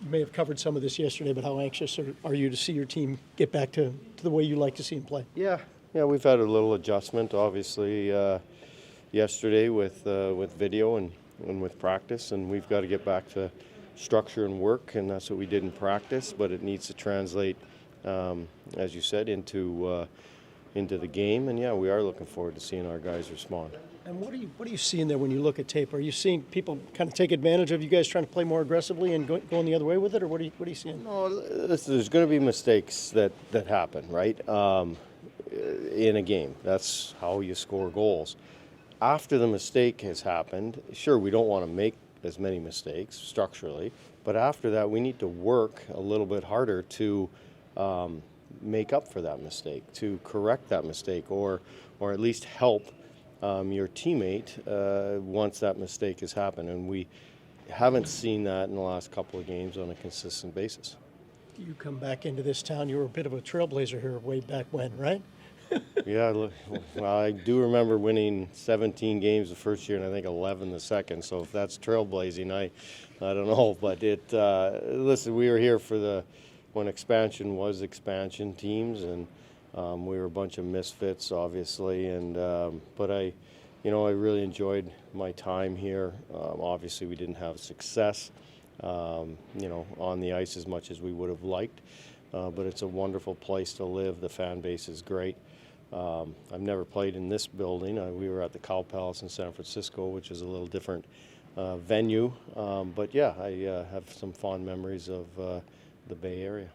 may have covered some of this yesterday, but how anxious are you to see your team get back to the way you like to see them play? Yeah, we've had a little adjustment, obviously, yesterday with video and with practice, and we've got to get back to structure and work, and that's what we did in practice, but it needs to translate, as you said, into the game, and yeah, we are looking forward to seeing our guys respond. And what are you seeing there when you look at tape? Are you seeing people kind of take advantage of you guys trying to play more aggressively and going the other way with it, or what are you seeing? No, there's going to be mistakes that happen, right? In a game, that's how you score goals. After the mistake has happened, sure, we don't want to make as many mistakes structurally, but after that, we need to work a little bit harder to make up for that mistake, to correct that mistake, or at least help your teammate once that mistake has happened. And we haven't seen that in the last couple of games on a consistent basis. You come back into this town, you were a bit of a trailblazer here way back when, right? Yeah, well, I do remember winning 17 games the first year and I think 11 the second. So if that's trailblazing, I don't know. But listen, we were here for when expansion was expansion teams, and we were a bunch of misfits, obviously. And but I really enjoyed my time here. Obviously, we didn't have success, on the ice as much as we would have liked. But it's a wonderful place to live. The fan base is great. I've never played in this building. We were at the Cow Palace in San Francisco, which is a little different venue. But yeah, I have some fond memories of the Bay Area.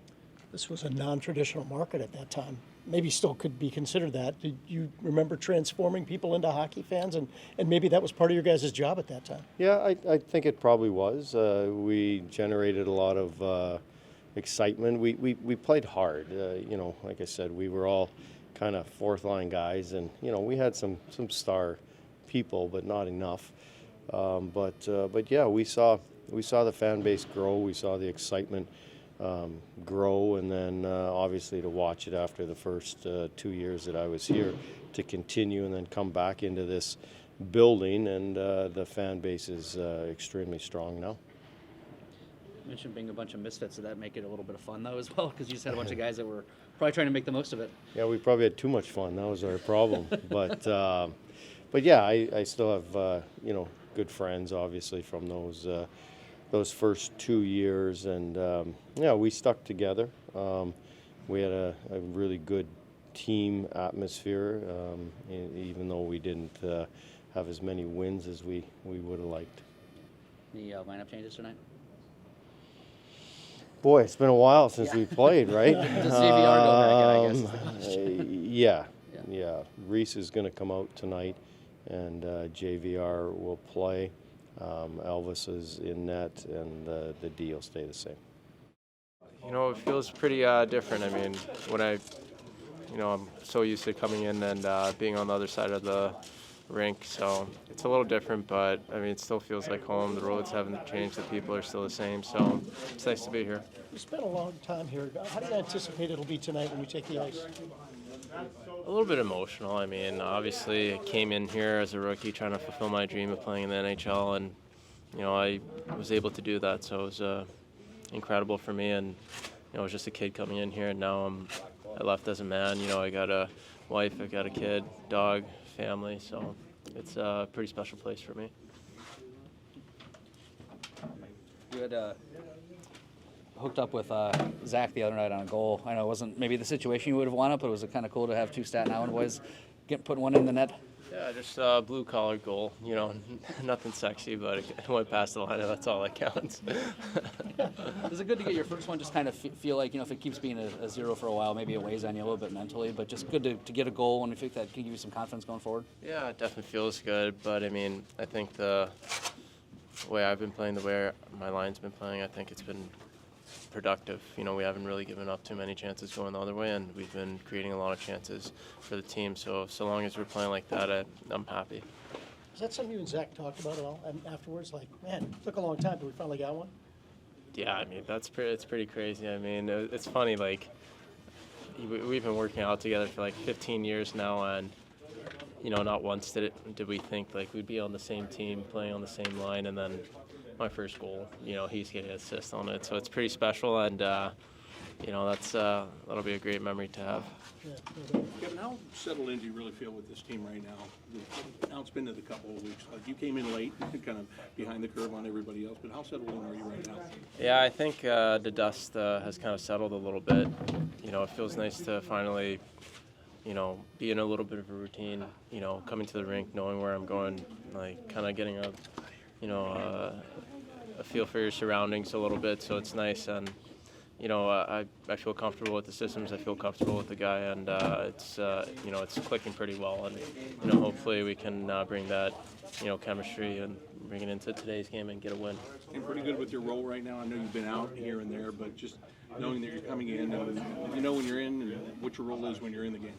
This was a non-traditional market at that time. Maybe still could be considered that. Did you remember transforming people into hockey fans? And maybe that was part of your guys' job at that time. Yeah, I think it probably was. We generated a lot of excitement. We played hard. Like I said, we were all kind of fourth line guys, and we had some star people, but not enough. But yeah, we saw the fan base grow. We saw the excitement grow, and then obviously to watch it after the first 2 years that I was here, to continue and then come back into this building, and the fan base is extremely strong now. You mentioned being a bunch of misfits. Did that make it a little bit of fun, though, as well? Because you just had a bunch of guys that were probably trying to make the most of it. Yeah, we probably had too much fun. That was our problem. But yeah, I still have good friends, obviously, from those first 2 years, and yeah, we stuck together. We had a really good team atmosphere, even though we didn't have as many wins as we would have liked. The lineup changes tonight? Boy, it's been a while since we played, right? Does JVR go back in, I guess, is the question. Yeah. Reese is going to come out tonight, and JVR will play. Elvis is in net, and the D will stay the same. It feels pretty different. I mean, when I'm so used to coming in and being on the other side of the rink, so it's a little different, but I mean, it still feels like home. The roads haven't changed, the people are still the same, so it's nice to be here. You spent a long time here. How do you anticipate it'll be tonight when you take the ice? A little bit emotional. I mean, obviously, I came in here as a rookie trying to fulfill my dream of playing in the NHL, and I was able to do that, so it was incredible for me. And I was just a kid coming in here, and now I left as a man. I got a wife, I got a kid, dog, family, so it's a pretty special place for me. You had hooked up with Zach the other night on a goal. I know it wasn't maybe the situation you would have wanted, but it was kind of cool to have two Staten Island boys putting one in the net. Yeah, just a blue-collar goal. Nothing sexy, but it went past the line, and that's all that counts. Is it good to get your first one? Just kind of feel like, if it keeps being a zero for a while, maybe it weighs on you a little bit mentally, but just good to get a goal, and I think that can give you some confidence going forward? Yeah, it definitely feels good, but I mean, I think the way I've been playing, the way my line's been playing, I think it's been productive. We haven't really given up too many chances going the other way, and we've been creating a lot of chances for the team. So long as we're playing like that, I'm happy. Is that something you and Zach talked about at all afterwards? Like, man, it took a long time, but we finally got one? Yeah, I mean, it's pretty crazy. I mean, it's funny, like, we've been working out together for like 15 years now, and not once did we think like we'd be on the same team, playing on the same line, and then my first goal, he's getting an assist on it. So it's pretty special, and that'll be a great memory to have. Kevin, how settled in do you really feel with this team right now? Now it's been a couple of weeks. Like, you came in late, kind of behind the curve on everybody else, but how settled in are you right now? Yeah, I think the dust has kind of settled a little bit. It feels nice to finally, be in a little bit of a routine, coming to the rink, knowing where I'm going, like kind of getting a feel for your surroundings a little bit. So it's nice, and I feel comfortable with the systems. I feel comfortable with the guy, and it's clicking pretty well. And hopefully we can bring that chemistry and bring it into today's game and get a win. And pretty good with your role right now. I know you've been out here and there, but just knowing that you're coming in, and when you're in, and what your role is when you're in the game.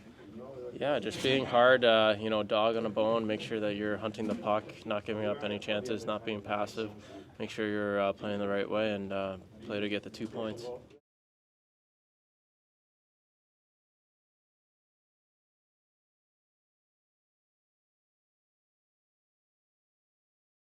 Yeah, just being hard, dog on a bone, make sure that you're hunting the puck, not giving up any chances, not being passive, make sure you're playing the right way, and play to get the 2 points.